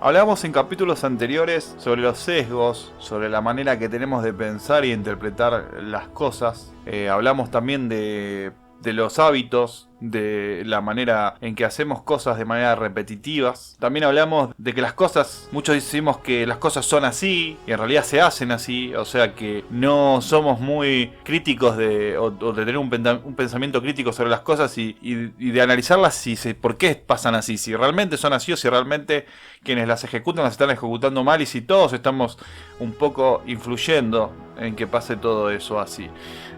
Hablamos en capítulos anteriores sobre los sesgos, sobre la manera que tenemos de pensar y interpretar las cosas. Hablamos también de los hábitos, de la manera en que hacemos cosas de manera repetitivas. También hablamos de que las cosas, muchos decimos que las cosas son así y en realidad se hacen así, o sea que no somos muy críticos o de tener un pensamiento crítico sobre las cosas y de analizarlas por qué pasan así, si realmente son así o si realmente quienes las ejecutan las están ejecutando mal y si todos estamos un poco influyendo en que pase todo eso así.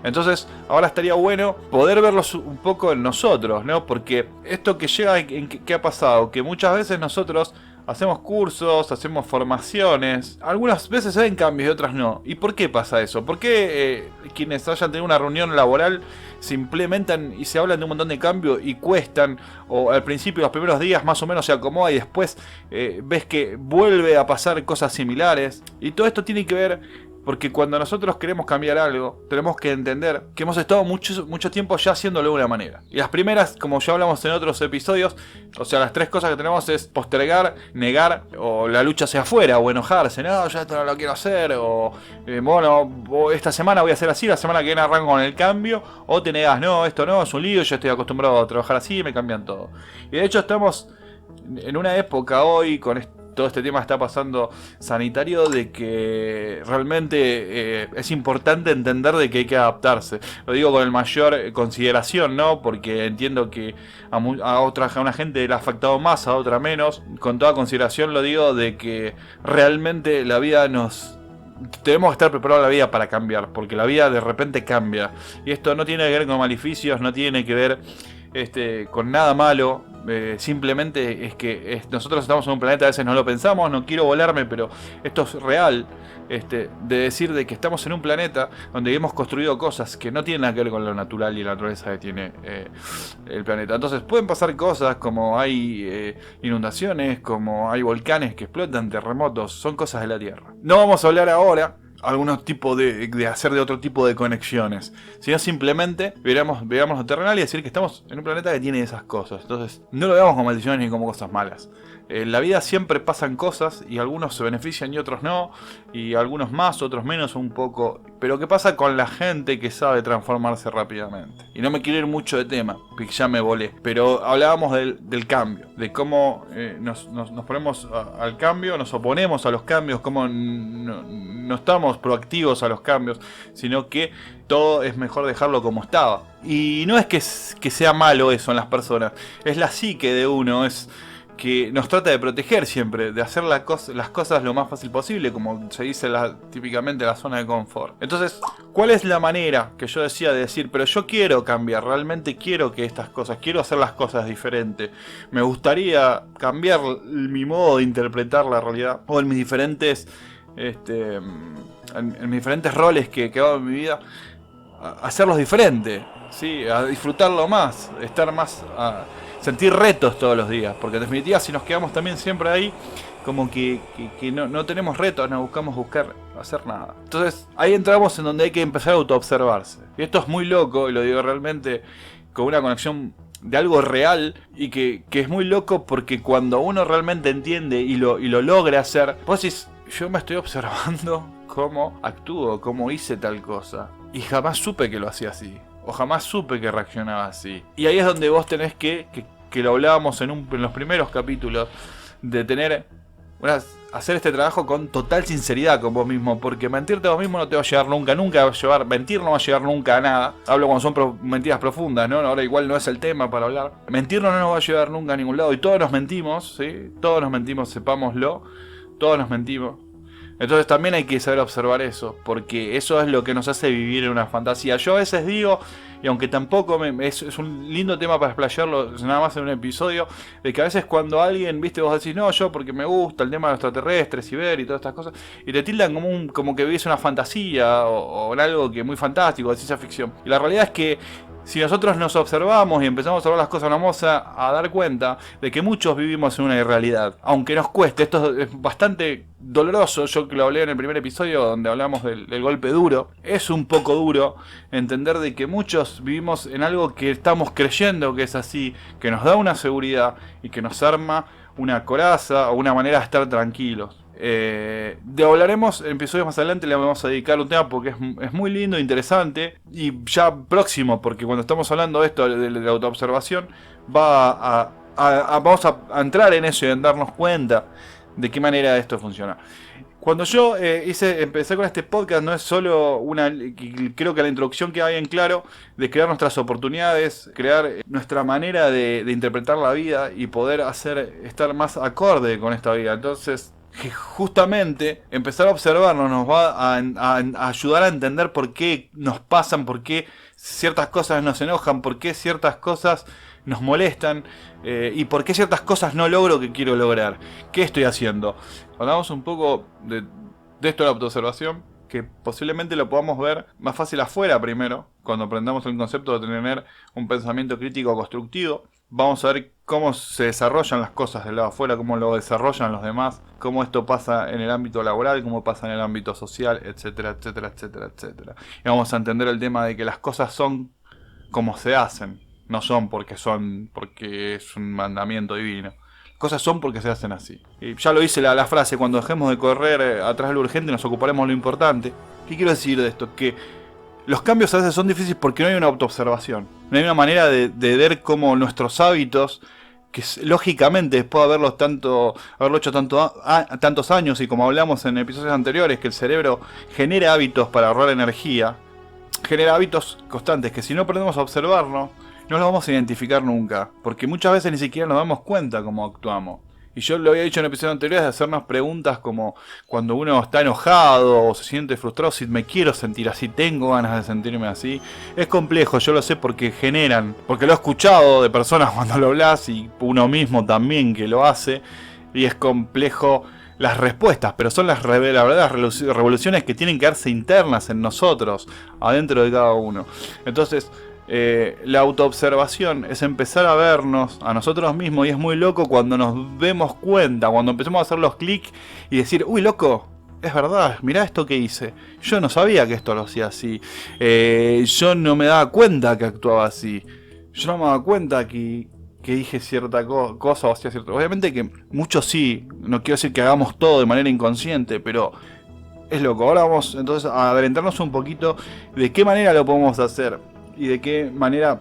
Entonces ahora estaría bueno poder verlos un poco en nosotros, ¿no? Porque esto que llega, ¿qué ha pasado? Que muchas veces nosotros hacemos cursos, hacemos formaciones, algunas veces se ven cambios y otras no. ¿Y por qué pasa eso? ¿Por qué quienes hayan tenido una reunión laboral se implementan y se hablan de un montón de cambios y cuestan? O al principio, los primeros días más o menos se acomoda y después ves que vuelve a pasar cosas similares. Y todo esto tiene que ver porque cuando nosotros queremos cambiar algo, tenemos que entender que hemos estado mucho tiempo ya haciéndolo de una manera. Y las primeras, como ya hablamos en otros episodios, o sea, las tres cosas que tenemos es postergar, negar, o la lucha hacia afuera, o enojarse, no, ya esto no lo quiero hacer, o esta semana voy a hacer así, la semana que viene arranco con el cambio, o te negas, no, esto no, es un lío, yo estoy acostumbrado a trabajar así y me cambian todo. Y de hecho estamos en una época hoy con todo este tema está pasando sanitario de que realmente es importante entender de que hay que adaptarse. Lo digo con el mayor consideración, ¿no? Porque entiendo que a una gente le ha afectado más, a otra menos. Con toda consideración lo digo de que realmente la vida tenemos que estar preparados a la vida para cambiar, porque la vida de repente cambia. Y esto no tiene que ver con maleficios, no tiene que ver con nada malo. Simplemente es que nosotros estamos en un planeta, a veces no lo pensamos, no quiero volarme, pero esto es real, de decir de que estamos en un planeta donde hemos construido cosas que no tienen nada que ver con lo natural y la naturaleza que tiene el planeta. Entonces pueden pasar cosas como hay inundaciones, como hay volcanes que explotan, terremotos, son cosas de la Tierra. No vamos a hablar ahora algunos tipos de hacer de otro tipo de conexiones, sino simplemente veamos lo terrenal y decir que estamos en un planeta que tiene esas cosas. Entonces no lo veamos como maldiciones ni como cosas malas. En la vida siempre pasan cosas y algunos se benefician y otros no, y algunos más, otros menos un poco. Pero ¿qué pasa con la gente que sabe transformarse rápidamente? Y no me quiero ir mucho de tema, porque ya me volé, pero hablábamos del cambio, de cómo nos ponemos al cambio, nos oponemos a los cambios, cómo no estamos proactivos a los cambios, sino que todo es mejor dejarlo como estaba. Y no es que sea malo eso en las personas, es la psique de uno, es que nos trata de proteger siempre, de hacer las cosas lo más fácil posible, como se dice típicamente la zona de confort. Entonces, ¿cuál es la manera que yo decía de decir, pero yo quiero cambiar, realmente quiero que estas cosas, quiero hacer las cosas diferentes, me gustaría cambiar mi modo de interpretar la realidad, o en mis diferentes en mis diferentes roles que hago en mi vida, hacerlos diferentes, ¿sí? A disfrutarlo más, estar más, sentir retos todos los días, porque en definitiva si nos quedamos también siempre ahí, como que no tenemos retos, no buscamos hacer nada. Entonces ahí entramos en donde hay que empezar a autoobservarse. Y esto es muy loco, y lo digo realmente con una conexión de algo real, y que es muy loco porque cuando uno realmente entiende y lo logra hacer, vos decís, yo me estoy observando cómo actúo, cómo hice tal cosa, y jamás supe que lo hacía así, o jamás supe que reaccionaba así. Y ahí es donde vos tenés que lo hablábamos en los primeros capítulos, de tener hacer este trabajo con total sinceridad con vos mismo, porque mentirte a vos mismo no te va a llevar nunca, mentir no va a llevar nunca a nada. Hablo cuando son mentiras profundas, ¿no? Ahora igual no es el tema para hablar. Mentir no nos va a llevar nunca a ningún lado, y todos nos mentimos, ¿sí? Todos nos mentimos, sepámoslo, todos nos mentimos. Entonces también hay que saber observar eso, porque eso es lo que nos hace vivir en una fantasía. Yo a veces digo, y aunque tampoco es un lindo tema para explayarlo nada más en un episodio, de que a veces cuando alguien, viste, vos decís, no, yo porque me gusta el tema de los extraterrestres y ver y todas estas cosas, y te tildan como que vivís una fantasía o en algo que es muy fantástico, de ciencia ficción. Y la realidad es que si nosotros nos observamos y empezamos a observar las cosas, nos vamos a dar cuenta de que muchos vivimos en una irrealidad. Aunque nos cueste, esto es bastante doloroso, yo que lo hablé en el primer episodio donde hablamos del golpe duro. Es un poco duro entender de que muchos vivimos en algo que estamos creyendo que es así, que nos da una seguridad y que nos arma una coraza o una manera de estar tranquilos. Hablaremos en episodios más adelante, le vamos a dedicar un tema porque es muy lindo, interesante y ya próximo, porque cuando estamos hablando de esto, de la autoobservación, vamos a entrar en eso y en darnos cuenta de qué manera esto funciona. Cuando yo empecé con este podcast, no es solo creo que la introducción queda bien claro, de crear nuestras oportunidades, crear nuestra manera de interpretar la vida y poder estar más acorde con esta vida. Entonces, justamente empezar a observarnos nos va a ayudar a entender por qué nos pasan, por qué ciertas cosas nos enojan, por qué ciertas cosas nos molestan y por qué ciertas cosas no logro que quiero lograr. ¿Qué estoy haciendo? Hablamos un poco de esto de la autoobservación, que posiblemente lo podamos ver más fácil afuera primero, cuando aprendamos el concepto de tener un pensamiento crítico constructivo. Vamos a ver cómo se desarrollan las cosas del lado afuera, cómo lo desarrollan los demás, cómo esto pasa en el ámbito laboral, cómo pasa en el ámbito social, etcétera, etcétera, etcétera, etcétera. Y vamos a entender el tema de que las cosas son como se hacen, no son porque es un mandamiento divino. Las cosas son porque se hacen así. Y ya lo dice la frase, cuando dejemos de correr atrás de lo urgente nos ocuparemos de lo importante. ¿Qué quiero decir de esto? Que los cambios a veces son difíciles porque no hay una autoobservación. No hay una manera de ver cómo nuestros hábitos, que lógicamente después de haberlo hecho tantos años, y como hablamos en episodios anteriores, que el cerebro genera hábitos para ahorrar energía, genera hábitos constantes que si no aprendemos a observarnos, no los vamos a identificar nunca. Porque muchas veces ni siquiera nos damos cuenta cómo actuamos. Y yo lo había dicho en episodios anteriores, de hacernos preguntas como cuando uno está enojado o se siente frustrado, si me quiero sentir así, tengo ganas de sentirme así. Es complejo, yo lo sé porque lo he escuchado de personas cuando lo hablas y uno mismo también que lo hace. Y es complejo las respuestas, pero son las verdaderas revoluciones que tienen que darse internas en nosotros, adentro de cada uno. Entonces, la autoobservación es empezar a vernos a nosotros mismos, y es muy loco cuando nos demos cuenta, cuando empezamos a hacer los clics y decir, uy, loco, es verdad, mirá esto que hice, yo no sabía que esto lo hacía así, yo no me daba cuenta que actuaba así, yo no me daba cuenta que dije cierta cosa o hacía cierta. Obviamente que muchos sí, no quiero decir que hagamos todo de manera inconsciente, pero es loco. Ahora vamos entonces a adentrarnos un poquito de qué manera lo podemos hacer y de qué manera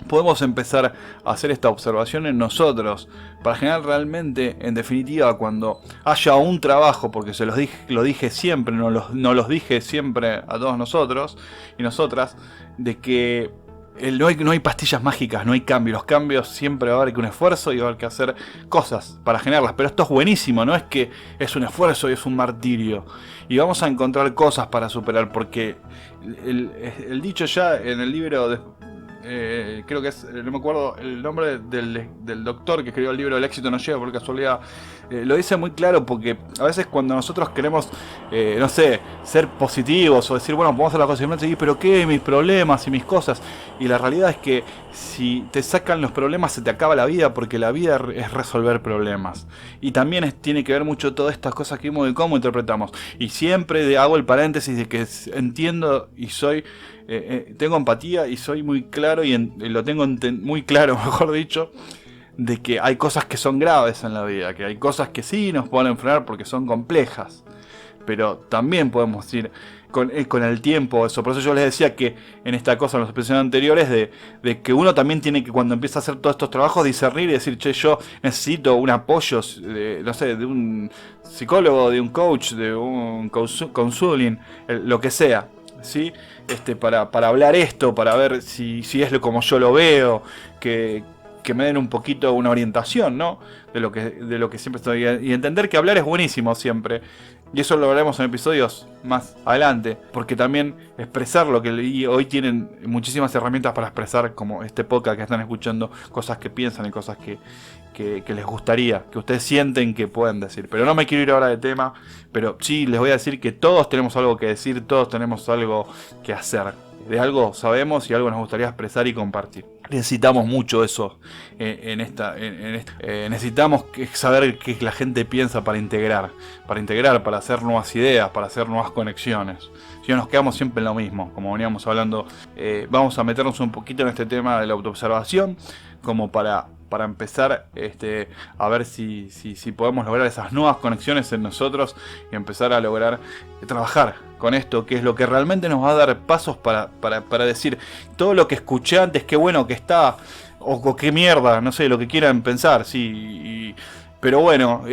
podemos empezar a hacer esta observación en nosotros para generar realmente, en definitiva, cuando haya un trabajo, porque lo dije siempre, no los dije siempre a todos nosotros y nosotras, de que no hay pastillas mágicas, no hay cambios. Los cambios siempre va a haber que un esfuerzo y va a haber que hacer cosas para generarlas. Pero esto es buenísimo, no es que es un esfuerzo y es un martirio. Y vamos a encontrar cosas para superar, porque el dicho ya en el libro, creo que es, no me acuerdo el nombre del doctor que escribió el libro El éxito no llega por casualidad, lo dice muy claro, porque a veces cuando nosotros queremos, no sé, ser positivos o decir, bueno, podemos hacer las cosas y decir, pero qué, mis problemas y mis cosas, y la realidad es que si te sacan los problemas se te acaba la vida, porque la vida es resolver problemas, y también tiene que ver mucho todas estas cosas que vimos de cómo interpretamos, y siempre hago el paréntesis de que entiendo y soy tengo empatía y soy muy claro y lo tengo muy claro, mejor dicho, de que hay cosas que son graves en la vida, que hay cosas que sí nos pueden frenar porque son complejas, pero también podemos ir con el tiempo eso. Por eso yo les decía que en esta cosa, en los episodios anteriores, de que uno también tiene que, cuando empieza a hacer todos estos trabajos, discernir y decir, che, yo necesito un apoyo, no sé, de un psicólogo, de un coach, de un counseling, lo que sea, ¿sí? Para hablar esto, para ver si es como yo lo veo, que me den un poquito una orientación, ¿no? De lo que siempre estoy. Y entender que hablar es buenísimo siempre. Y eso lo hablaremos en episodios más adelante. Porque también expresar lo que leí, hoy tienen muchísimas herramientas para expresar, como este podcast que están escuchando, cosas que piensan y cosas que les gustaría, que ustedes sienten que pueden decir. Pero no me quiero ir ahora de tema, pero sí les voy a decir que todos tenemos algo que decir, todos tenemos algo que hacer. De algo sabemos y algo nos gustaría expresar y compartir. Necesitamos mucho eso necesitamos saber qué la gente piensa para integrar, para hacer nuevas ideas, para hacer nuevas conexiones. Si no nos quedamos siempre en lo mismo, como veníamos hablando, vamos a meternos un poquito en este tema de la autoobservación, como para para empezar a ver si podemos lograr esas nuevas conexiones en nosotros y empezar a lograr trabajar con esto, que es lo que realmente nos va a dar pasos para decir todo lo que escuché antes, qué bueno que está, o qué mierda, no sé, lo que quieran pensar, sí. Pero bueno,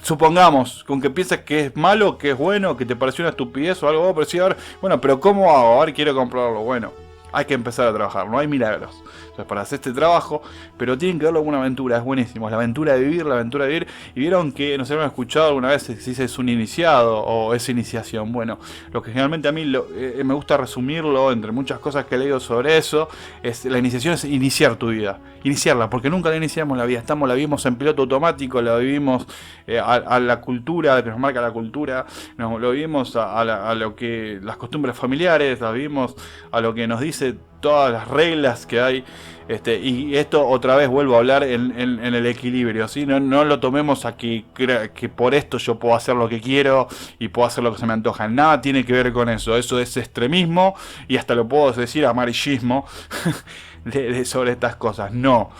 supongamos, con que pienses que es malo, que es bueno, que te pareció una estupidez o algo, pero sí, a ver, bueno, pero ¿cómo hago? A ver, quiero comprarlo. Bueno, hay que empezar a trabajar, no hay milagros. Entonces, para hacer este trabajo, pero tienen que verlo como una aventura, es buenísimo, es la aventura de vivir, la aventura de vivir. Y vieron que, no sé, me han escuchado alguna vez si dice es un iniciado o es iniciación. Bueno, lo que generalmente a mí me gusta resumirlo, entre muchas cosas que he leído sobre eso, es la iniciación es iniciar tu vida, iniciarla, porque nunca la iniciamos la vida, la vivimos en piloto automático, la vivimos a la cultura, que nos marca la cultura, lo vivimos a lo que las costumbres familiares, la vivimos a lo que nos dice todas las reglas que hay, y esto otra vez vuelvo a hablar en el equilibrio, ¿sí? No lo tomemos a que por esto yo puedo hacer lo que quiero y puedo hacer lo que se me antoja, nada tiene que ver con eso es extremismo y hasta lo puedo decir amarillismo sobre estas cosas, no,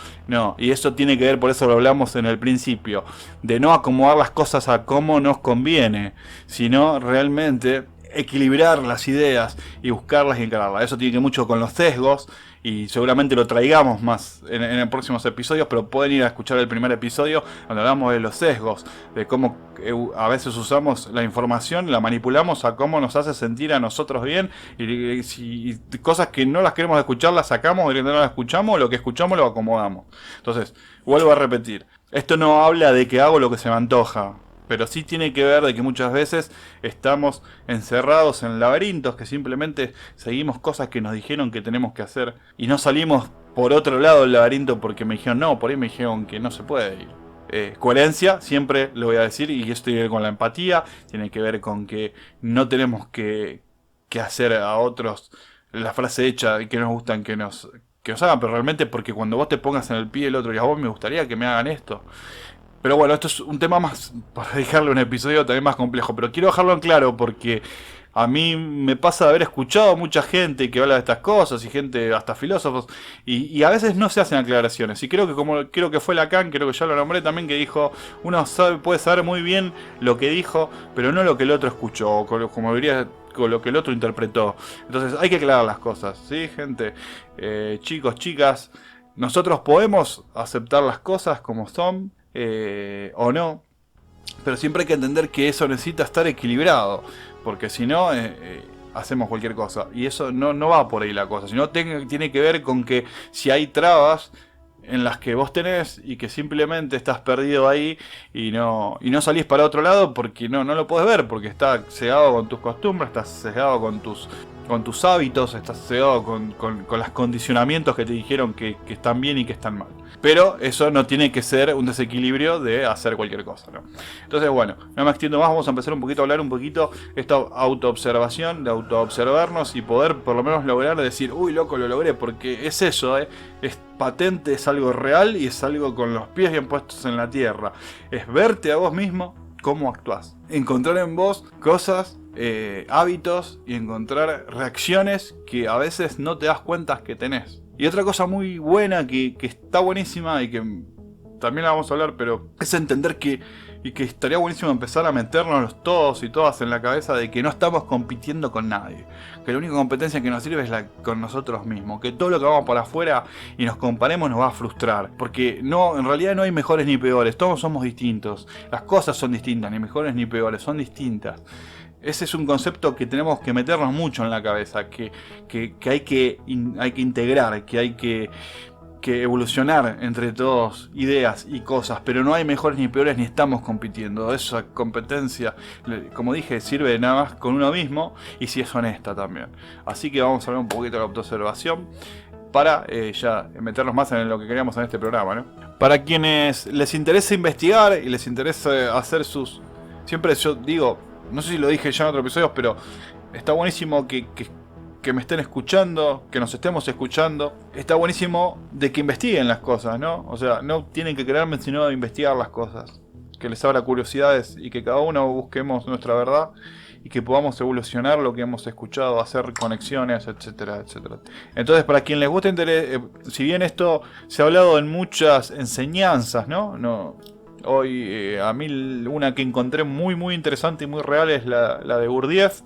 y eso tiene que ver, por eso lo hablamos en el principio, de no acomodar las cosas a como nos conviene, sino realmente equilibrar las ideas y buscarlas y encararlas. Eso tiene que ver mucho con los sesgos y seguramente lo traigamos más en próximos episodios, pero pueden ir a escuchar el primer episodio donde hablamos de los sesgos, de cómo a veces usamos la información, la manipulamos a cómo nos hace sentir a nosotros bien y cosas que no las queremos escuchar las sacamos, directamente no las escuchamos, lo que escuchamos lo acomodamos. Entonces, vuelvo a repetir, esto no habla de que hago lo que se me antoja, pero sí tiene que ver de que muchas veces estamos encerrados en laberintos, que simplemente seguimos cosas que nos dijeron que tenemos que hacer y no salimos por otro lado del laberinto porque me dijeron no, por ahí me dijeron que no se puede ir. Coherencia, siempre lo voy a decir, y esto tiene que ver con la empatía, tiene que ver con que no tenemos que hacer a otros la frase hecha y que nos gustan que nos hagan, pero realmente porque cuando vos te pongas en el pie del otro y a vos me gustaría que me hagan esto. Pero bueno, esto es un tema más, para dejarle un episodio también más complejo, pero quiero dejarlo en claro porque a mí me pasa de haber escuchado a mucha gente que habla de estas cosas y gente, hasta filósofos, y a veces no se hacen aclaraciones. Y creo que fue Lacan, creo que ya lo nombré también, que dijo, uno puede saber muy bien lo que dijo, pero no lo que el otro escuchó, o como diría, con lo que el otro interpretó. Entonces hay que aclarar las cosas, ¿sí, gente? Chicos, chicas, nosotros podemos aceptar las cosas como son, o no, pero siempre hay que entender que eso necesita estar equilibrado, porque si no hacemos cualquier cosa y eso no va por ahí la cosa, sino tiene que ver con que si hay trabas en las que vos tenés y que simplemente estás perdido ahí y no salís para otro lado porque no lo podés ver, porque está cegado con tus costumbres, estás cegado con tus hábitos, estás cegado con los condicionamientos que te dijeron que están bien y que están mal. Pero eso no tiene que ser un desequilibrio de hacer cualquier cosa, ¿no? Entonces, bueno, no me extiendo más, vamos a empezar a hablar un poquito esta autoobservación, de autoobservarnos y poder por lo menos lograr decir, uy, loco, lo logré, porque es eso, es patente, es algo real y es algo con los pies bien puestos en la tierra. Es verte a vos mismo cómo actuás. Encontrar en vos cosas, hábitos y encontrar reacciones que a veces no te das cuenta que tenés. Y otra cosa muy buena que está buenísima y que también la vamos a hablar, pero es entender que estaría buenísimo empezar a meternos todos y todas en la cabeza de que no estamos compitiendo con nadie, que la única competencia que nos sirve es la con nosotros mismos, que todo lo que vamos para afuera y nos comparemos nos va a frustrar, porque en realidad no hay mejores ni peores, todos somos distintos, las cosas son distintas, ni mejores ni peores, son distintas. Ese es un concepto que tenemos que meternos mucho en la cabeza, que hay que integrar, que hay que evolucionar entre todos ideas y cosas, pero no hay mejores ni peores ni estamos compitiendo. Esa competencia, como dije, sirve nada más con uno mismo y si es honesta también. Así que vamos a hablar un poquito de la autoobservación para ya meternos más en lo que queríamos en este programa, ¿no? Para quienes les interesa investigar y les interesa hacer siempre yo digo, no sé si lo dije ya en otros episodios, pero está buenísimo que me estén escuchando, que nos estemos escuchando. Está buenísimo de que investiguen las cosas, ¿no? O sea, no tienen que creerme, sino investigar las cosas. Que les abra curiosidades y que cada uno busquemos nuestra verdad y que podamos evolucionar lo que hemos escuchado, hacer conexiones, etcétera, etcétera. Entonces, para quien les guste, si bien esto se ha hablado en muchas enseñanzas, ¿no? Hoy a mí una que encontré muy muy interesante y muy real es la de Gurdjieff,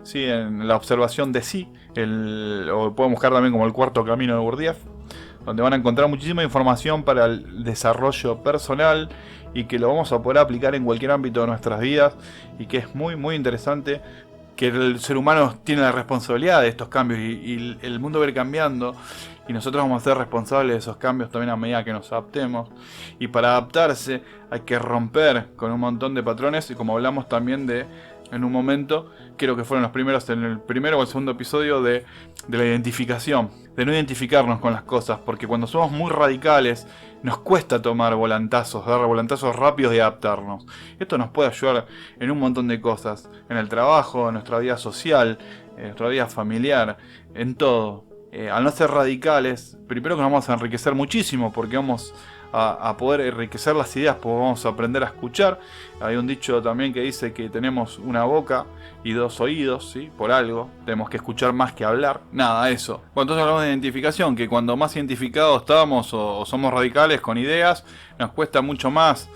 ¿sí? En la observación de sí, o pueden buscar también como el cuarto camino de Gurdjieff, donde van a encontrar muchísima información para el desarrollo personal y que lo vamos a poder aplicar en cualquier ámbito de nuestras vidas, y que es muy muy interesante, que el ser humano tiene la responsabilidad de estos cambios y el mundo va a ir cambiando y nosotros vamos a ser responsables de esos cambios también a medida que nos adaptemos, y para adaptarse hay que romper con un montón de patrones, y como hablamos también en un momento, creo que fueron los primeros, en el primero o el segundo episodio, de la identificación, de no identificarnos con las cosas, porque cuando somos muy radicales nos cuesta tomar volantazos, dar volantazos rápidos y adaptarnos. Esto nos puede ayudar en un montón de cosas, en el trabajo, en nuestra vida social, en nuestra vida familiar, en todo. Al no ser radicales, primero que nos vamos a enriquecer muchísimo, porque vamos a poder enriquecer las ideas, porque vamos a aprender a escuchar. Hay un dicho también que dice que tenemos una boca y dos oídos, ¿sí? Por algo, tenemos que escuchar más que hablar. Nada, eso. Bueno, entonces hablamos de identificación, que cuando más identificados estamos o somos radicales con ideas, nos cuesta mucho más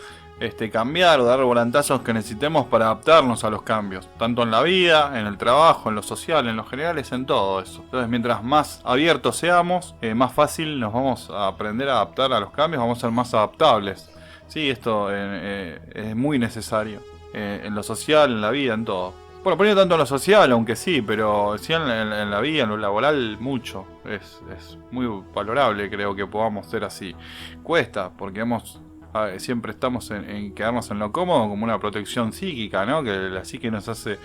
cambiar o dar volantazos que necesitemos para adaptarnos a los cambios, tanto en la vida, en el trabajo, en lo social, en lo general, es en todo eso. Entonces, mientras más abiertos seamos, más fácil nos vamos a aprender a adaptar a los cambios, vamos a ser más adaptables. Sí, esto es muy necesario en lo social, en la vida, en todo. Bueno, poniendo tanto en lo social, aunque sí, pero sí en la vida, en lo laboral, mucho. Es muy valorable, creo que podamos ser así. Cuesta, porque siempre estamos en quedarnos en lo cómodo como una protección psíquica, ¿no? Que la psique nos hace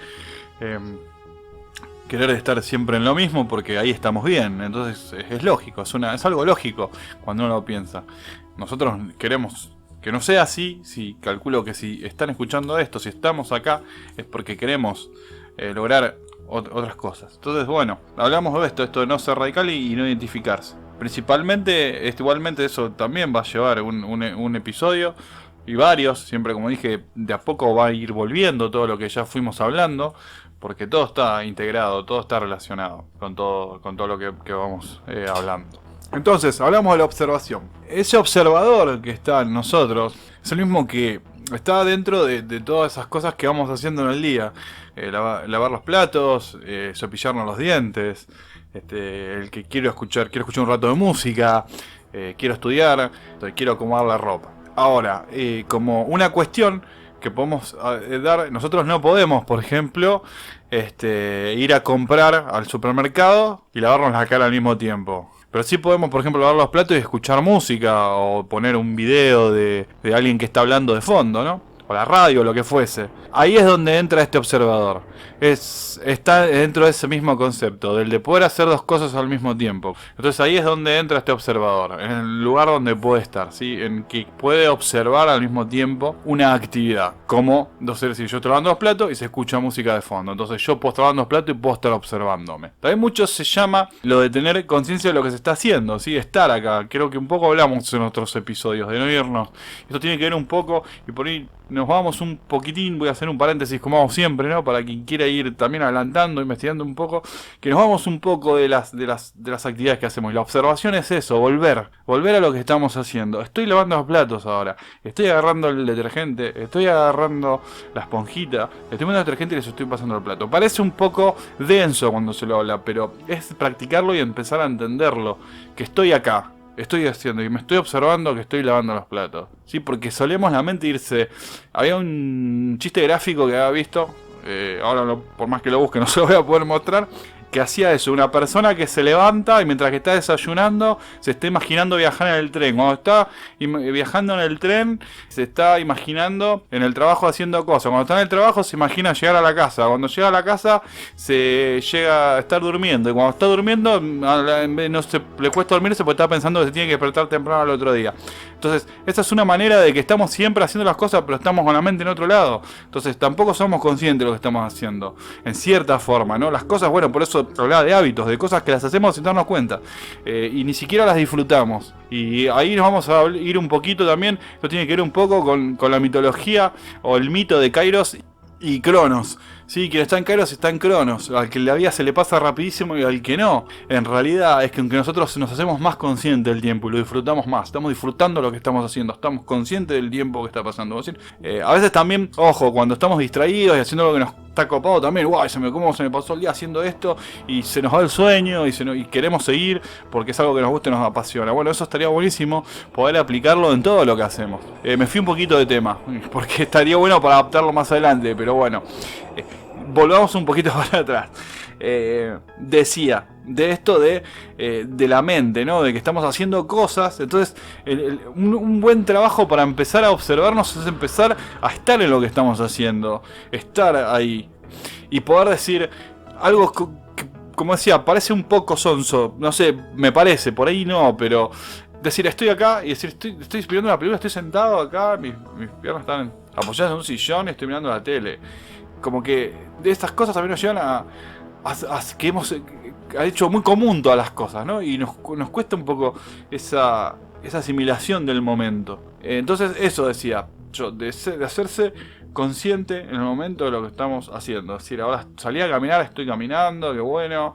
querer estar siempre en lo mismo, porque ahí estamos bien. Entonces es lógico, es algo lógico cuando uno lo piensa. Nosotros queremos que no sea así. Si calculo que si están escuchando esto, si estamos acá, es porque queremos lograr otras cosas. Entonces, bueno, hablamos de esto de no ser radical y no identificarse. Principalmente, igualmente eso también va a llevar un episodio y varios, siempre como dije, de a poco va a ir volviendo todo lo que ya fuimos hablando, porque todo está integrado, todo está relacionado con todo lo que vamos hablando. Entonces, hablamos de la observación. Ese observador que está en nosotros es el mismo que está dentro de todas esas cosas que vamos haciendo en el día. Lavar los platos, cepillarnos los dientes, el que quiero escuchar un rato de música, quiero estudiar, quiero acomodar la ropa. Ahora, como una cuestión que podemos dar, nosotros no podemos, por ejemplo, ir a comprar al supermercado y lavarnos la cara al mismo tiempo. Pero sí podemos, por ejemplo, lavar los platos y escuchar música, o poner un video de alguien que está hablando de fondo, ¿no? O la radio, o lo que fuese. Ahí es donde entra este observador. Está dentro de ese mismo concepto, del de poder hacer dos cosas al mismo tiempo. Entonces ahí es donde entra este observador, en el lugar donde puede estar, ¿sí? En que puede observar al mismo tiempo una actividad. Como, entonces, si yo estoy lavando los platos y se escucha música de fondo, entonces yo puedo estar lavando los platos y puedo estar observándome. También mucho se llama lo de tener conciencia de lo que se está haciendo, ¿sí? Estar acá. Creo que un poco hablamos en otros episodios, de no irnos. Esto tiene que ver un poco, y por ahí nos vamos un poquitín, voy a hacer un paréntesis como hago siempre, ¿no? Para quien quiera ir también adelantando, investigando un poco, que nos vamos un poco de las actividades que hacemos. Y la observación es eso, volver a lo que estamos haciendo. Estoy lavando los platos ahora, estoy agarrando el detergente, estoy agarrando la esponjita, estoy poniendo el detergente y les estoy pasando el plato. Parece un poco denso cuando se lo habla, pero es practicarlo y empezar a entenderlo, que estoy acá. Estoy haciendo y me estoy observando que estoy lavando los platos. Sí, porque solemos la mente irse. Había un chiste gráfico que había visto. Ahora, por más que lo busque, no se lo voy a poder mostrar. Que hacía eso, una persona que se levanta y mientras que está desayunando se está imaginando viajar en el tren. Cuando está viajando en el tren se está imaginando en el trabajo haciendo cosas. Cuando está en el trabajo se imagina llegar a la casa. Cuando llega a la casa se llega a estar durmiendo. Y cuando está durmiendo le cuesta dormirse porque está pensando que se tiene que despertar temprano al otro día. Entonces esa es una manera de que estamos siempre haciendo las cosas pero estamos con la mente en otro lado. Entonces tampoco somos conscientes de lo que estamos haciendo. En cierta forma, ¿no? Las cosas, bueno, por eso hablaba de hábitos, de cosas que las hacemos sin darnos cuenta, y ni siquiera las disfrutamos. Y ahí nos vamos a ir un poquito también. Esto tiene que ver un poco con la mitología o el mito de Kairos y Cronos, Sí, quien está en Kairos está en Cronos. Al que la vida se le pasa rapidísimo y al que no. En realidad es que aunque nosotros nos hacemos más conscientes del tiempo y lo disfrutamos más, estamos disfrutando lo que estamos haciendo, estamos conscientes del tiempo que está pasando. Es decir, a veces también, ojo, cuando estamos distraídos y haciendo algo que nos está copado también, guay, cómo se me pasó el día haciendo esto y se nos va el sueño y queremos seguir porque es algo que nos gusta y nos apasiona. Bueno, eso estaría buenísimo poder aplicarlo en todo lo que hacemos. Me fui un poquito de tema porque estaría bueno para adaptarlo más adelante, pero bueno. Volvamos un poquito para atrás. Decía de esto de la mente, ¿no? De que estamos haciendo cosas. Entonces, un buen trabajo para empezar a observarnos es empezar a estar en lo que estamos haciendo. Estar ahí. Y poder decir algo que, como decía, parece un poco sonso. No sé, me parece, por ahí no, pero decir, estoy acá y decir, estoy mirando la película, estoy sentado acá, mis piernas están apoyadas en un sillón y estoy mirando la tele. Como que de estas cosas también nos llevan a que hemos hecho muy común todas las cosas, ¿no? Y nos cuesta un poco esa asimilación del momento. Entonces eso decía yo, de hacerse consciente en el momento de lo que estamos haciendo. Es decir, ahora salí a caminar, estoy caminando, qué bueno.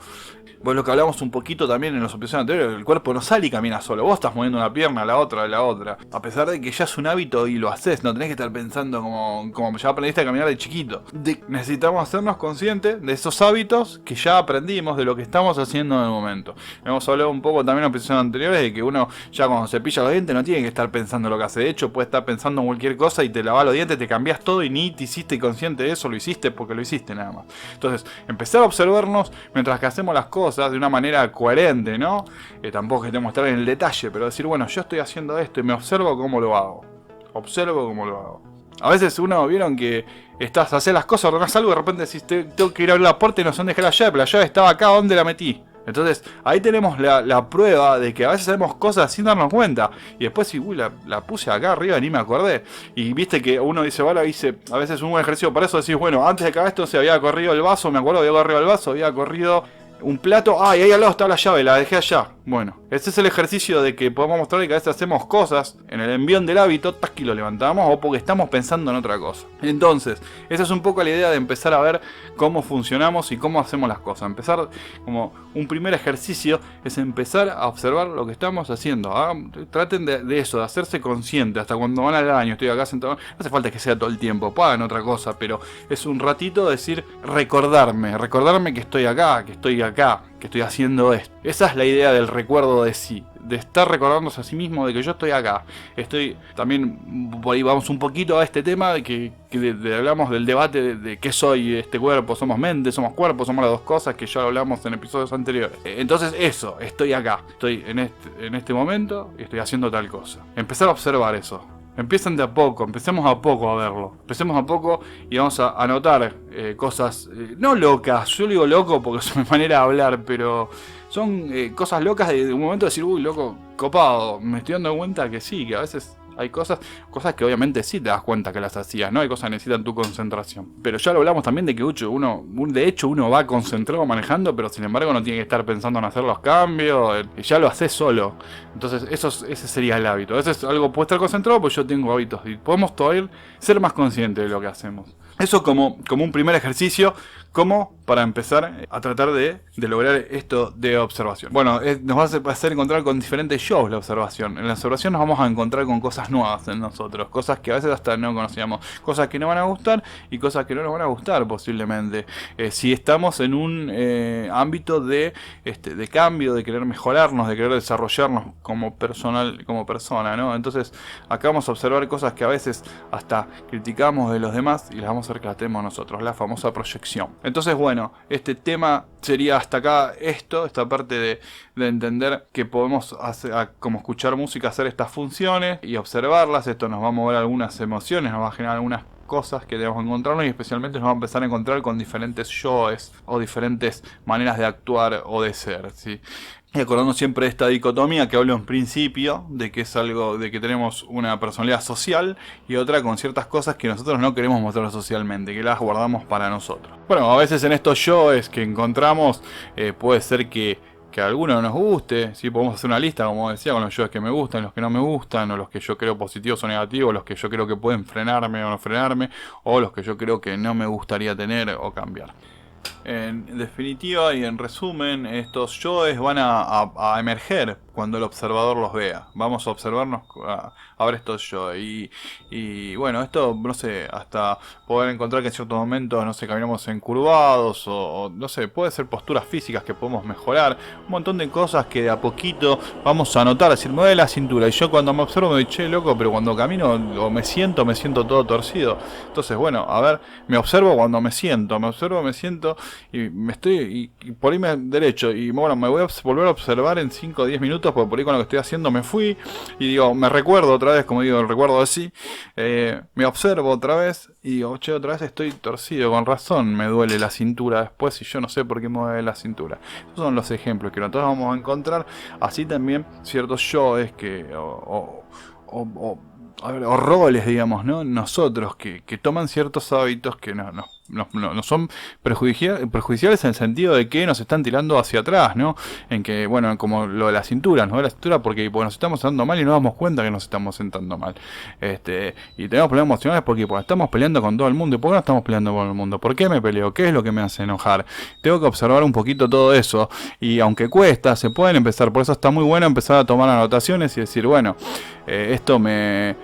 Bueno, lo que hablamos un poquito también en los episodios anteriores, el cuerpo no sale y camina solo, vos estás moviendo una pierna, la otra, a pesar de que ya es un hábito y lo haces, no tenés que estar pensando como ya aprendiste a caminar de chiquito. Necesitamos hacernos conscientes de esos hábitos que ya aprendimos, de lo que estamos haciendo en el momento. Hemos hablado un poco también en los episodios anteriores de que uno ya cuando cepilla los dientes no tiene que estar pensando lo que hace, de hecho puede estar pensando en cualquier cosa y te lavas los dientes, te cambias todo y ni te hiciste consciente de eso, lo hiciste porque lo hiciste nada más. Entonces, empezar a observarnos mientras que hacemos las cosas de una manera coherente, ¿no? Tampoco que tenemos que estar en el detalle, pero decir, bueno, yo estoy haciendo esto y me observo cómo lo hago. A veces vieron que haces las cosas, ordenás algo y de repente decís, tengo que ir a abrir la puerta y no sé dónde dejé la llave, pero la llave estaba acá, ¿dónde la metí? Entonces, ahí tenemos la prueba de que a veces hacemos cosas sin darnos cuenta. Y después, si la puse acá arriba y ni me acordé. Y viste que uno dice, vale, a veces un buen ejercicio para eso, decís, bueno, antes de que haga esto se había corrido el vaso, me acuerdo, había corrido el vaso, había corrido un plato, y ahí al lado está la llave, la dejé allá. Bueno, este es el ejercicio de que podemos mostrar que a veces hacemos cosas en el envión del hábito, y lo levantamos, o porque estamos pensando en otra cosa. Entonces, esa es un poco la idea de empezar a ver cómo funcionamos y cómo hacemos las cosas. Empezar, como un primer ejercicio, es empezar a observar lo que estamos haciendo. Traten de eso, de hacerse conscientes. Hasta cuando van al baño, estoy acá sentado, no hace falta que sea todo el tiempo, hagan otra cosa, pero es un ratito decir, recordarme que estoy acá, que estoy haciendo esto. Esa es la idea del recuerdo de sí, de estar recordándose a sí mismo de que yo estoy acá. También, por ahí vamos un poquito a este tema de que hablamos del debate de qué soy este cuerpo, somos mente, somos cuerpo, somos las dos cosas que ya hablamos en episodios anteriores. Entonces eso, estoy acá, estoy en este momento y estoy haciendo tal cosa. Empezar a observar eso. Empiecen de a poco, empecemos a poco a verlo. Empecemos a poco y vamos a anotar cosas, no locas, yo digo loco porque es mi manera de hablar, pero son cosas locas de un momento de decir, uy, loco, copado. Me estoy dando cuenta que sí, que a veces hay cosas que obviamente sí te das cuenta que las hacías, ¿no? Hay cosas que necesitan tu concentración. Pero ya lo hablamos también de que uno va concentrado manejando, pero sin embargo no tiene que estar pensando en hacer los cambios, ya lo haces solo. Entonces ese sería el hábito. Ese es algo, puedo estar concentrado, pues yo tengo hábitos y podemos todavía ser más conscientes de lo que hacemos. Eso como un primer ejercicio, como para empezar a tratar de lograr esto de observación. Bueno, nos va a hacer encontrar con diferentes shows la observación. En la observación nos vamos a encontrar con cosas nuevas en nosotros, cosas que a veces hasta no conocíamos, cosas que nos van a gustar y cosas que no nos van a gustar posiblemente. Si estamos en un ámbito de cambio, de querer mejorarnos, de querer desarrollarnos como persona, ¿no? Entonces acá vamos a observar cosas que a veces hasta criticamos de los demás y las vamos a hacer que las tenemos nosotros, la famosa proyección. Entonces, bueno, este tema sería hasta acá esta parte de entender que podemos como escuchar música, hacer estas funciones y observarlas. Esto nos va a mover algunas emociones, nos va a generar algunas cosas que debemos encontrarnos y especialmente nos va a empezar a encontrar con diferentes yoes o diferentes maneras de actuar o de ser, ¿sí? Y acordando siempre de esta dicotomía que hablo en principio, de que es algo, de que tenemos una personalidad social y otra con ciertas cosas que nosotros no queremos mostrar socialmente, que las guardamos para nosotros. Bueno, a veces en estos yoes que encontramos puede ser que que a alguno nos guste, ¿sí? Podemos hacer una lista, como decía, con los yoes que me gustan, los que no me gustan, o los que yo creo positivos o negativos, los que yo creo que pueden frenarme o no frenarme, o los que yo creo que no me gustaría tener o cambiar. En definitiva y en resumen, estos yoes van a emerger cuando el observador los vea. Vamos a observarnos a ver estos yoes. Y bueno, esto, no sé, hasta poder encontrar que en ciertos momentos, no sé, caminamos encurvados o no sé, puede ser posturas físicas que podemos mejorar. Un montón de cosas que de a poquito vamos a notar. Es decir, me duele la cintura y yo cuando me observo me digo, che, loco, pero cuando camino o me siento todo torcido. Entonces, bueno, a ver, me observo cuando me siento, y me estoy y por irme derecho y bueno, me voy a volver a observar en 5 o 10 minutos porque por ahí con lo que estoy haciendo me fui y digo, me recuerdo otra vez, como digo, el recuerdo así, me observo otra vez y digo, che, otra vez estoy torcido, con razón me duele la cintura después y yo no sé por qué me duele la cintura. Esos son los ejemplos que nosotros vamos a encontrar, así también ciertos yoes que o roles, digamos, ¿no? Nosotros que toman ciertos hábitos que no son perjudiciales en el sentido de que nos están tirando hacia atrás, ¿no? En que, bueno, como lo de la cintura, ¿no? La cintura porque nos estamos sentando mal y no damos cuenta que nos estamos sentando mal. Y tenemos problemas emocionales porque estamos peleando con todo el mundo. ¿Y por qué no estamos peleando con el mundo? ¿Por qué me peleo? ¿Qué es lo que me hace enojar? Tengo que observar un poquito todo eso. Y aunque cuesta, se pueden empezar. Por eso está muy bueno empezar a tomar anotaciones y decir, bueno, esto me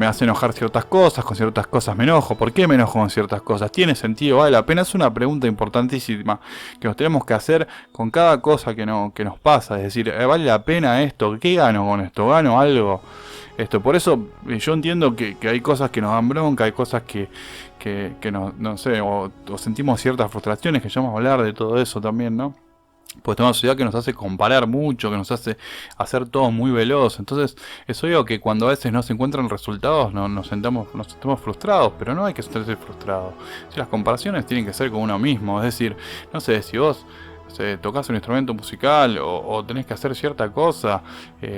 hace enojar ciertas cosas, con ciertas cosas me enojo. ¿Por qué me enojo con ciertas cosas? ¿Tiene sentido? ¿Vale la pena? Es una pregunta importantísima que nos tenemos que hacer con cada cosa que nos pasa. Es decir, ¿vale la pena esto? ¿Qué gano con esto? ¿Gano algo? Por eso yo entiendo que hay cosas que nos dan bronca, hay cosas que no sé, o sentimos ciertas frustraciones, que ya vamos a hablar de todo eso también, ¿no? Pues tenemos una sociedad que nos hace comparar mucho, que nos hace hacer todo muy veloz. Entonces, es obvio que cuando a veces no se encuentran resultados, nos sentamos frustrados, pero no hay que sentirse frustrados. Si las comparaciones tienen que ser con uno mismo, es decir, no sé, si vos tocas un instrumento musical o tenés que hacer cierta cosa,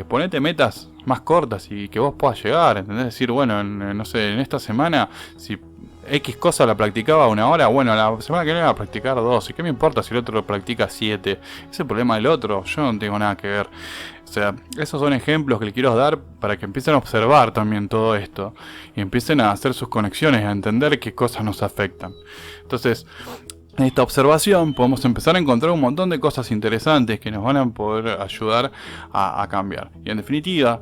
ponete metas más cortas y que vos puedas llegar, ¿entendés? Decir, bueno, no sé, en esta semana, si X cosa la practicaba 1 hora, bueno, la semana que viene va a practicar 2. ¿Y qué me importa si el otro lo practica 7? Es el problema del otro, yo no tengo nada que ver. O sea, esos son ejemplos que les quiero dar para que empiecen a observar también todo esto y empiecen a hacer sus conexiones, a entender qué cosas nos afectan. Entonces, en esta observación podemos empezar a encontrar un montón de cosas interesantes que nos van a poder ayudar a cambiar. Y en definitiva,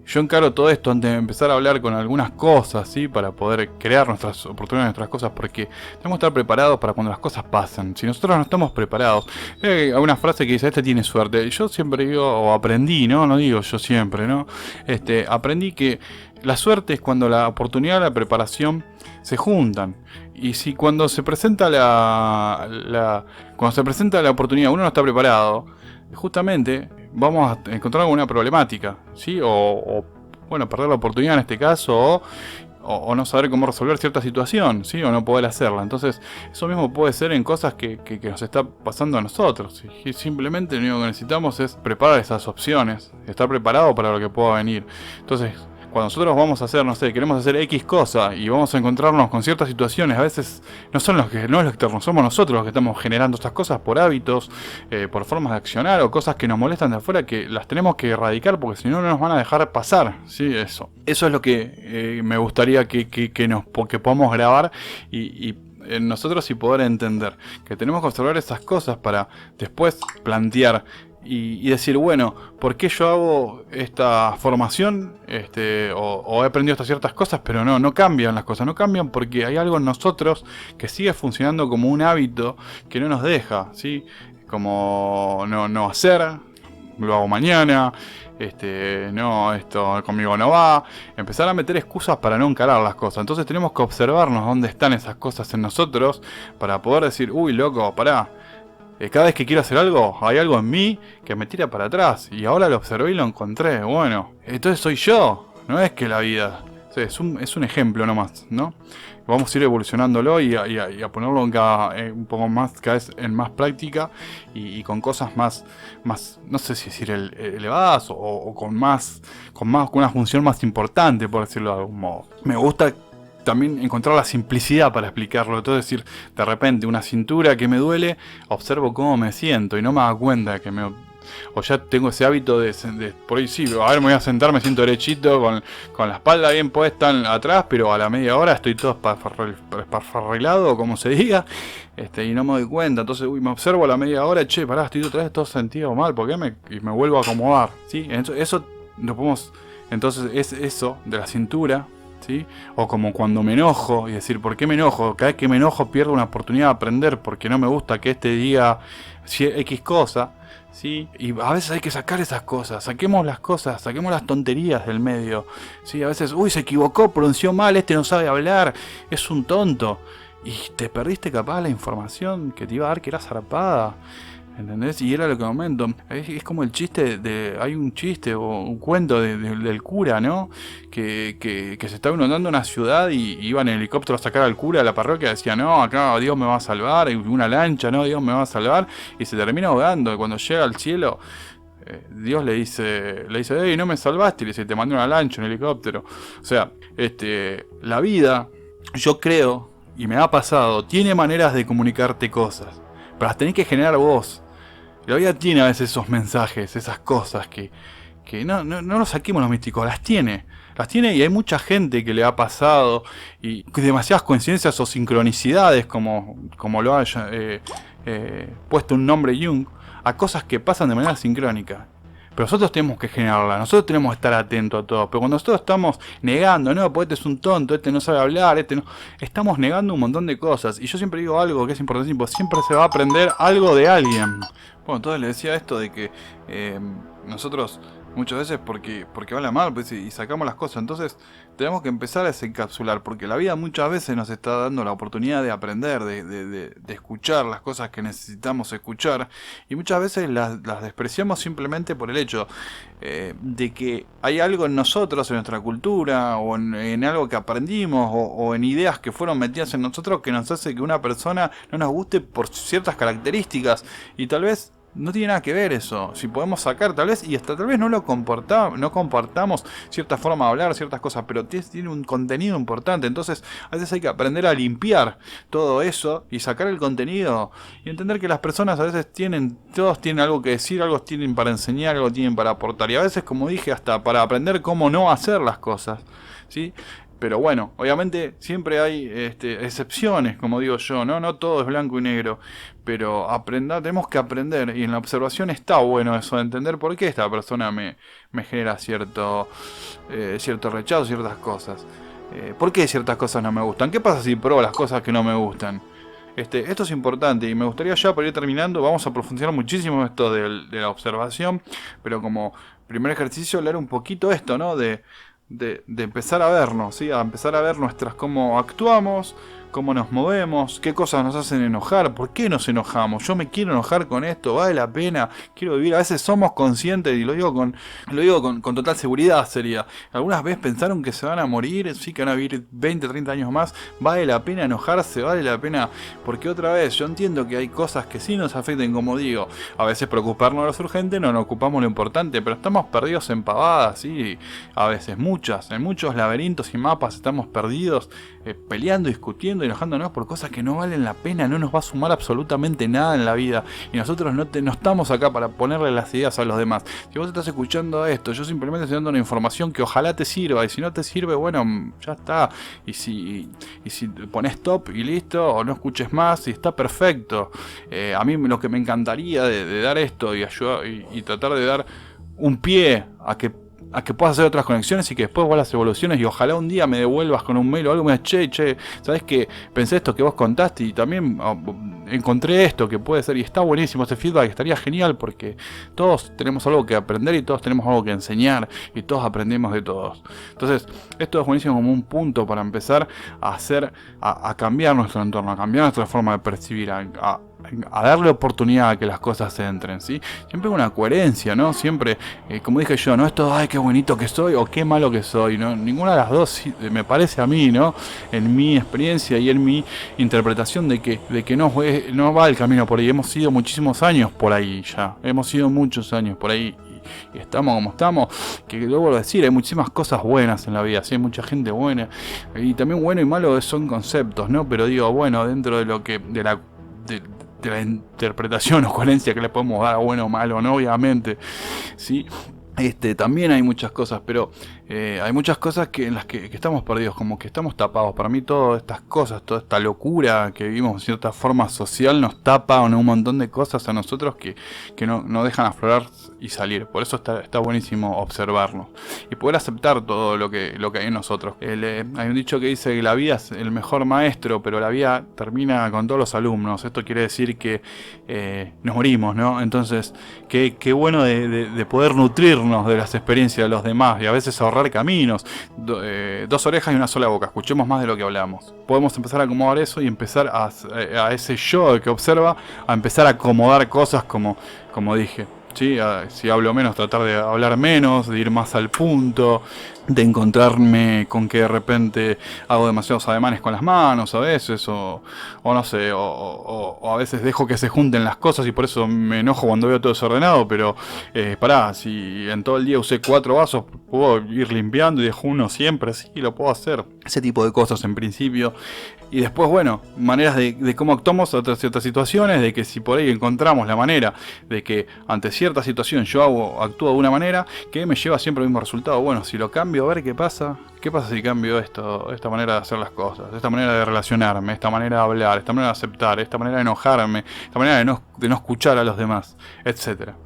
yo encaro todo esto antes de empezar a hablar con algunas cosas, ¿sí? Para poder crear nuestras oportunidades, nuestras cosas, porque tenemos que estar preparados para cuando las cosas pasan. Si nosotros no estamos preparados, hay una frase que dice, tiene suerte. Yo siempre digo, o aprendí, ¿no? No digo yo siempre, ¿no? Aprendí que la suerte es cuando la oportunidad y la preparación se juntan. Y si cuando se presenta cuando se presenta la oportunidad uno no está preparado, justamente vamos a encontrar alguna problemática, ¿sí? O bueno, perder la oportunidad en este caso, o no saber cómo resolver cierta situación, ¿sí? O no poder hacerla. Entonces, eso mismo puede ser en cosas que nos está pasando a nosotros. Y simplemente lo único que necesitamos es preparar esas opciones, estar preparado para lo que pueda venir. Entonces, cuando nosotros vamos a hacer, no sé, queremos hacer X cosa y vamos a encontrarnos con ciertas situaciones, a veces no es lo externo, somos nosotros los que estamos generando estas cosas por hábitos, por formas de accionar o cosas que nos molestan de afuera que las tenemos que erradicar porque si no, no nos van a dejar pasar, ¿sí? Eso es lo que me gustaría que podamos grabar y nosotros y poder entender que tenemos que observar esas cosas para después plantear y decir, bueno, ¿por qué yo hago esta formación? O he aprendido estas ciertas cosas, pero no cambian las cosas, no cambian porque hay algo en nosotros que sigue funcionando como un hábito que no nos deja, ¿sí? Como no hacer, lo hago mañana, no, esto conmigo no va, empezar a meter excusas para no encarar las cosas. Entonces tenemos que observarnos dónde están esas cosas en nosotros para poder decir, uy, loco, pará. Cada vez que quiero hacer algo, hay algo en mí que me tira para atrás. Y ahora lo observé y lo encontré. Bueno, entonces soy yo. No es que la vida. O sea, es un ejemplo nomás, ¿no? Vamos a ir evolucionándolo y a ponerlo un poco más, cada vez en más práctica y con cosas más, no sé si decir elevadas o con una función más importante, por decirlo de algún modo. Me gusta también encontrar la simplicidad para explicarlo. Todo decir, de repente, una cintura que me duele, observo cómo me siento y no me hago cuenta que o ya tengo ese hábito de por ahí sí, a ver, me voy a sentar, me siento derechito, con la espalda bien puesta atrás, pero a la media hora estoy todo esparfarrilado, como se diga, y no me doy cuenta. Entonces, me observo a la media hora, pará, estoy otra vez todo sentido mal, ¿por qué? Y me vuelvo a acomodar, ¿sí? Eso lo podemos, entonces es eso de la cintura, ¿sí? O como cuando me enojo y decir, ¿por qué me enojo? Cada vez que me enojo pierdo una oportunidad de aprender porque no me gusta que diga X cosa, ¿sí? Y a veces hay que sacar esas cosas, saquemos las cosas, saquemos las tonterías del medio, ¿sí? A veces, se equivocó, pronunció mal, no sabe hablar, es un tonto. Y te perdiste capaz la información que te iba a dar que era zarpada. ¿Entendés? Y era lo que comento. Es como el chiste hay un chiste o un cuento del cura, ¿no? Que se estaba inundando una ciudad y iba en helicóptero a sacar al cura de la parroquia. Decía, no, acá Dios me va a salvar. Y una lancha, no, Dios me va a salvar. Y se termina ahogando. Y cuando llega al cielo, Dios le dice, hey, no me salvaste. Y le dice, te mandé una lancha, un helicóptero. O sea, la vida, yo creo, y me ha pasado, tiene maneras de comunicarte cosas. Pero las tenés que generar vos. La vida tiene a veces esos mensajes, esas cosas que no los saquemos los místicos, las tiene y hay mucha gente que le ha pasado y demasiadas coincidencias o sincronicidades, como lo ha puesto un nombre Jung, a cosas que pasan de manera sincrónica. Pero nosotros tenemos que generarla, nosotros tenemos que estar atentos a todo. Pero cuando nosotros estamos negando, no, pues este es un tonto, este no sabe hablar, no, estamos negando un montón de cosas. Y yo siempre digo algo que es importante, pues siempre se va a aprender algo de alguien. Bueno, entonces le decía esto de que nosotros muchas veces porque habla mal, pues, y sacamos las cosas. Entonces tenemos que empezar a desencapsular, porque la vida muchas veces nos está dando la oportunidad de aprender, de escuchar las cosas que necesitamos escuchar, y muchas veces las despreciamos simplemente por el hecho de que hay algo en nosotros, en nuestra cultura, o en algo que aprendimos, o en ideas que fueron metidas en nosotros, que nos hace que una persona no nos guste por ciertas características, y tal vez no tiene nada que ver eso. Si podemos sacar tal vez, y hasta tal vez no comportamos cierta forma de hablar, ciertas cosas, pero tiene un contenido importante. Entonces a veces hay que aprender a limpiar todo eso y sacar el contenido y entender que las personas a veces todos tienen algo que decir, algo tienen para enseñar, algo tienen para aportar, y a veces, como dije, hasta para aprender cómo no hacer las cosas, ¿sí? Pero bueno, obviamente siempre hay excepciones, como digo yo, no todo es blanco y negro, pero tenemos que aprender, y en la observación está bueno eso, de entender por qué esta persona me genera cierto rechazo, ciertas cosas. ¿Por qué ciertas cosas no me gustan? ¿Qué pasa si pruebo las cosas que no me gustan? Esto es importante, y me gustaría ya, para ir terminando, vamos a profundizar muchísimo esto de la observación, pero como primer ejercicio leer un poquito esto, ¿no? De empezar a vernos, ¿sí? A empezar a ver cómo actuamos, cómo nos movemos, qué cosas nos hacen enojar, por qué nos enojamos, yo me quiero enojar con esto, vale la pena, quiero vivir. A veces somos conscientes, y lo digo con total seguridad, sería, algunas veces pensaron que se van a morir, sí, que van a vivir 20, 30 años más, vale la pena enojarse, vale la pena, porque otra vez, yo entiendo que hay cosas que sí nos afecten, como digo, a veces preocuparnos de lo urgente, no nos ocupamos lo importante, pero estamos perdidos en pavadas, sí, a veces en muchos laberintos y mapas estamos perdidos, peleando, discutiendo, enojándonos por cosas que no valen la pena, no nos va a sumar absolutamente nada en la vida, y nosotros no estamos acá para ponerle las ideas a los demás. Si vos estás escuchando esto, yo simplemente estoy dando una información que ojalá te sirva, y si no te sirve, bueno, ya está, y si pones stop y listo, o no escuches más, y está perfecto. A mí lo que me encantaría de dar esto y ayudar y tratar de dar un pie a que puedas hacer otras conexiones, y que después vos las evoluciones, y ojalá un día me devuelvas con un mail o algo, me digas, che, ¿sabés qué? Pensé esto que vos contaste y también encontré esto que puede ser, y está buenísimo ese feedback, estaría genial, porque todos tenemos algo que aprender y todos tenemos algo que enseñar, y todos aprendemos de todos. Entonces, esto es buenísimo como un punto para empezar a cambiar nuestro entorno, a cambiar nuestra forma de percibir, a darle oportunidad a que las cosas entren, ¿sí? Siempre una coherencia, ¿no? Siempre, como dije yo, no esto, ay, qué bonito que soy o qué malo que soy, ¿no? Ninguna de las dos me parece a mí, ¿no? En mi experiencia y en mi interpretación de que no va el camino por ahí. Hemos sido muchísimos años por ahí ya, hemos sido muchos años por ahí. y estamos como estamos, que lo vuelvo a decir, hay muchísimas cosas buenas en la vida, ¿sí? Hay mucha gente buena, y también bueno y malo son conceptos, ¿no? Pero digo, bueno, dentro de lo que, de la interpretación o coherencia que le podemos dar a bueno o malo, ¿no? Obviamente, ¿sí? También hay muchas cosas, pero hay muchas cosas en las que estamos perdidos, como que estamos tapados. Para mí todas estas cosas, toda esta locura que vivimos de cierta forma social nos tapa un montón de cosas a nosotros que no dejan aflorar y salir. Por eso está buenísimo observarlo y poder aceptar todo lo que hay en nosotros. Hay un dicho que dice que la vida es el mejor maestro, pero la vida termina con todos los alumnos. Esto quiere decir que nos morimos, ¿no? Entonces, qué bueno de poder nutrirnos de las experiencias de los demás y a veces ahorrar caminos. Dos orejas y una sola boca. Escuchemos más de lo que hablamos. Podemos empezar a acomodar eso y empezar a ese yo que observa, a empezar a acomodar cosas como dije. ¿Sí? Si hablo menos, tratar de hablar menos, de ir más al punto, de encontrarme con que de repente hago demasiados ademanes con las manos a veces, o no sé, o a veces dejo que se junten las cosas y por eso me enojo cuando veo todo desordenado, pero pará, si en todo el día usé 4 vasos, puedo ir limpiando y dejo uno siempre, sí, lo puedo hacer. Ese tipo de cosas en principio. Y después, bueno, maneras de cómo actuamos ante ciertas situaciones, de que si por ahí encontramos la manera de que ante cierta situación yo actúo de una manera que me lleva siempre al mismo resultado. Bueno, si lo cambio, a ver qué pasa. ¿Qué pasa si cambio esta manera de hacer las cosas? Esta manera de relacionarme, esta manera de hablar, esta manera de aceptar, esta manera de enojarme, esta manera de no escuchar a los demás, etcétera.